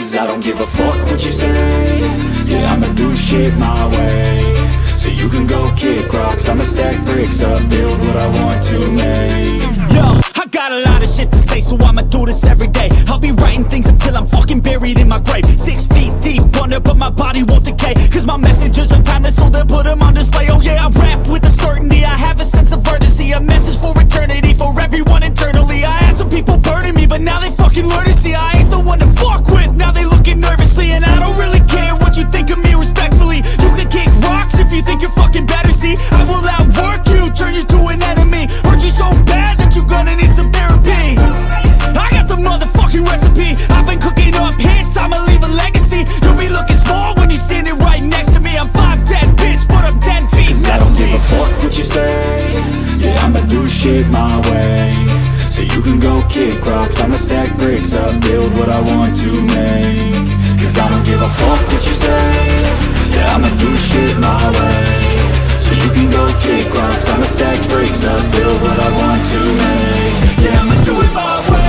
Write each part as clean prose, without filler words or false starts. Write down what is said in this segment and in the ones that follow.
Cause I don't give a fuck what you say. Yeah, I'ma do shit my way. So you can go kick rocks, I'ma stack bricks up, build what I want to make. Yo, I got a lot of shit to say, so I'ma do this every day. I'll be writing things until I'm fucking buried in my grave. 6 feet deep under, but my body won't decay. Cause my messages are timeless, so they'll put them on display. Oh yeah, I rap with a certainty, I have a sense of urgency. A message for eternity, for everyone internally. I had some people burning me, but now they fucking learn to see I ain't the one to fuck with, now they looking nervously. And I don't really care what you think of me, respectfully. You can kick rocks if you think you're fucking better, see. I will outwork you, turn you to an enemy. Hurt you so bad that you're gonna need some therapy. I got the motherfucking recipe, I've been cooking up hits, I'ma leave a legacy. You'll be looking small when you're standing right next to me. I'm 5'10", bitch, but I'm 10 feet. Cause I don't give a fuck what you say. Yeah, I'ma do shit my way. So you can go kick rocks, I'ma stack bricks up, build what I want to make. Cause I don't give a fuck what you say. Yeah, I'ma do shit my way. So you can go kick rocks, I'ma stack bricks up, build what I want to make. Yeah, I'ma do it my way.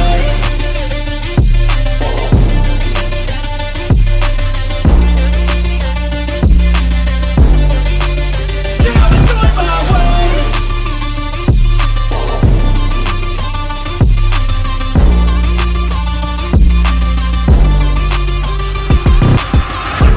Yeah, I'ma do it my way.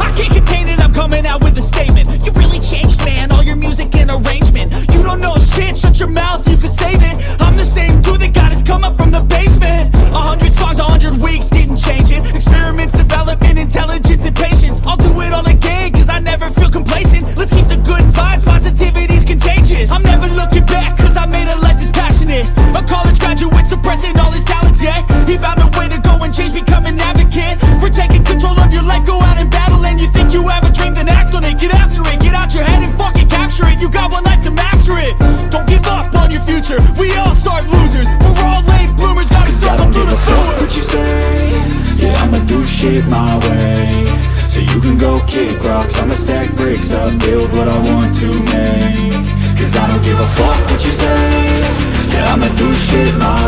I can't contain it, I'm coming out with a statement. You really changed, man, all your music and arrangement. You don't know shit, shut your mouth, you can save it. I'm the same dude that got his come up from the basement. 100 songs, 100 weeks, didn't change it. Experiments, development, intelligence, and patience. I'll do it all again, cause I never feel complacent. Let's keep the good vibes, positivity's contagious. I'm never looking back, cause I made a life that's passionate. A college graduate suppressing all his talents, yeah. He found a way to go and change, become an advocate for taking control of your life, go out and battle. And you think you have a dream, then act on it. Get after it, get out your head and fucking capture it. You got one life to master it. Don't give up on your future, we all start losers. We're all late bloomers, gotta struggle through the sewer. What you say? Yeah, I'ma do shit my way. So you can go kick rocks, I'ma stack bricks up, build what I want to make. Cause I don't give a fuck what you say. Yeah, I'ma do shit my